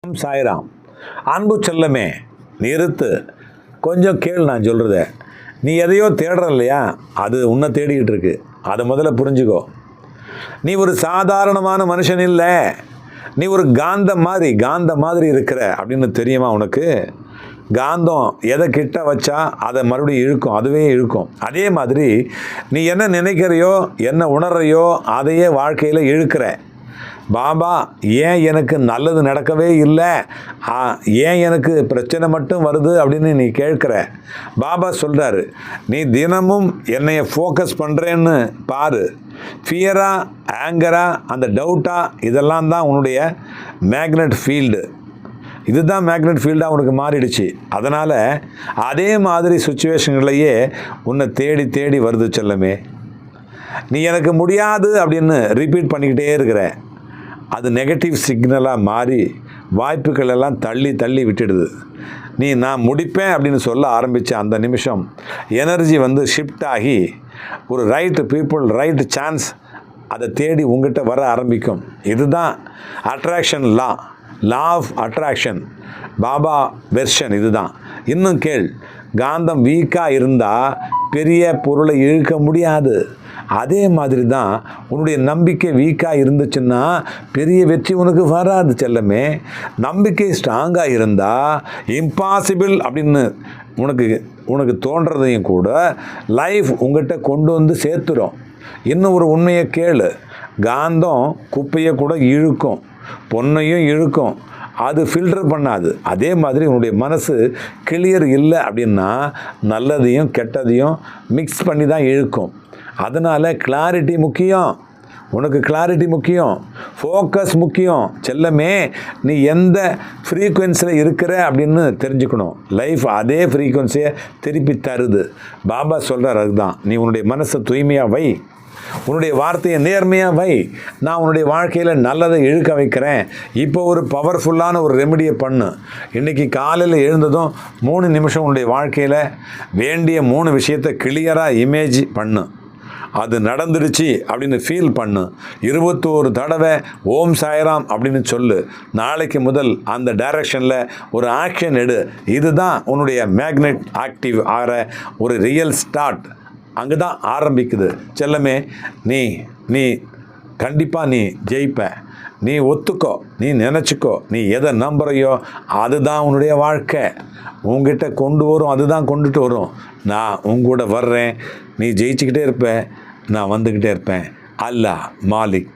சாய்ராம். அன்பு செல்லமே, நிறுத்து, கொஞ்சம் கேள் நான் சொல்கிறத. நீ எதையோ தேடுற இல்லையா, அது உன்னை தேடிக்கிட்டு இருக்கு. அதை முதல்ல புரிஞ்சுக்கோ. நீ ஒரு சாதாரணமான மனுஷன் இல்லை, நீ ஒரு காந்த மாதிரி இருக்கிற அப்படின்னு தெரியுமா உனக்கு? காந்தம் எதை கிட்ட வச்சா அதை மறுபடியும் இழுக்கும், அதுவே இழுக்கும். அதே மாதிரி நீ என்ன நினைக்கிறையோ, என்ன உணர்றையோ அதையே வாழ்க்கையில் இழுக்கிற. பாபா, ஏன் எனக்கு நல்லது நடக்கவே இல்லை, ஏன் எனக்கு பிரச்சனை மட்டும் வருது அப்படின்னு நீ கேட்குற. பாபா சொல்கிறாரு, நீ தினமும் என்னைய ஃபோக்கஸ் பண்ணுறேன்னு பாரு. ஃபியரா, ஆங்கரா, அந்த டவுட்டா, இதெல்லாம் தான் உன்னுடைய மேக்னெட் ஃபீல்டு. இதுதான் மேக்னெட் ஃபீல்டாக உனக்கு மாறிடுச்சு. அதனால் அதே மாதிரி சுச்சுவேஷன்களையே உன்னை தேடி தேடி வருது செல்லமே. நீ எனக்கு முடியாது அப்படின்னு ரிப்பீட் பண்ணிக்கிட்டே இருக்கிற. அது நெகட்டிவ் சிக்னலாக மாறி வாய்ப்புகள் எல்லாம் தள்ளி தள்ளி விட்டுடுது. நீ நான் முடிப்பேன் அப்படின்னு சொல்ல ஆரம்பித்த அந்த நிமிஷம் எனர்ஜி ஷிஃப்ட் ஆகி ஒரு ரைட்டு பீப்புள், ரைட்டு சான்ஸ் அதை தேடி உங்ககிட்ட வர ஆரம்பிக்கும். இதுதான் attraction law of attraction, Baba version இதுதான். இன்னும் கேள், காந்தம் வீக்காக இருந்தால் பெரிய பொருளை இழுக்க முடியாது. அதே மாதிரி தான் உன்னுடைய நம்பிக்கை வீக்காக இருந்துச்சுன்னா பெரிய வெற்றி உனக்கு வராது செல்லமே. நம்பிக்கை ஸ்ட்ராங்காக இருந்தால் இம்பாசிபிள் அப்படின்னு உனக்கு தோன்றதையும் கூட லைஃப் உங்கள்கிட்ட கொண்டு வந்து சேர்த்துடும். இன்னும் ஒரு உண்மையை கேளு, காந்தம் குப்பையை கூட இழுக்கும், பொண்ணையும் இழுக்கும், அது ஃபில்டர் பண்ணாது. அதே மாதிரி உன்னுடைய மனசு கிளியர் இல்லை அப்படின்னா நல்லதையும் கெட்டதையும் மிக்ஸ் பண்ணி தான் இழுக்கும். அதனால் கிளாரிட்டி முக்கியம், உனக்கு கிளாரிட்டி முக்கியம், ஃபோக்கஸ் முக்கியம் செல்லமே. நீ எந்த ஃப்ரீக்குவென்சியில் இருக்கிற அப்படின்னு தெரிஞ்சுக்கணும். லைஃப் அதே ஃப்ரீக்குவென்சியை திருப்பி தருது. பாபா சொல்கிறார், அதுதான். நீ உன்னுடைய மனசை தூய்மையாக வை, உன்னுடைய வார்த்தையை நேர்மையாக வை. நான் உன்னுடைய வாழ்க்கையில் நல்லதை இழுக்க வைக்கிறேன். இப்போ ஒரு பவர்ஃபுல்லான ஒரு ரெமெடியை பண்ணு. இன்றைக்கி காலையில் எழுந்ததும் 3 நிமிஷம் உன்னுடைய வாழ்க்கையில் வேண்டிய 3 விஷயத்தை கிளியராக இமேஜ் பண்ணு. அது நடந்துருச்சு அப்படின்னு ஃபீல் பண்ணு. 21 தடவை ஓம் சாய்ராம் அப்படின்னு சொல்லு. நாளைக்கு முதல் அந்த டைரக்ஷனில் ஒரு ஆக்ஷன் எடு. இதுதான் உன்னுடைய மேக்னெட் ஆக்டிவ் ஆகிற ஒரு ரியல் ஸ்டார்ட். அங்கே தான் ஆரம்பிக்குது செல்லமே. நீ கண்டிப்பாக நீ ஜெயிப்ப. நீ ஒத்துக்கோ, நீ நினச்சிக்கோ, நீ எதை நம்புறையோ அதுதான் உன்னுடைய வாழ்க்கை உங்ககிட்ட கொண்டு வரும், அதுதான் கொண்டுட்டு வரும். நான் உங்கூட வர்றேன், நீ ஜெயிச்சுக்கிட்டே இருப்ப, நான் வந்துக்கிட்டே இருப்பேன். அல்லாஹ் மாலிக்.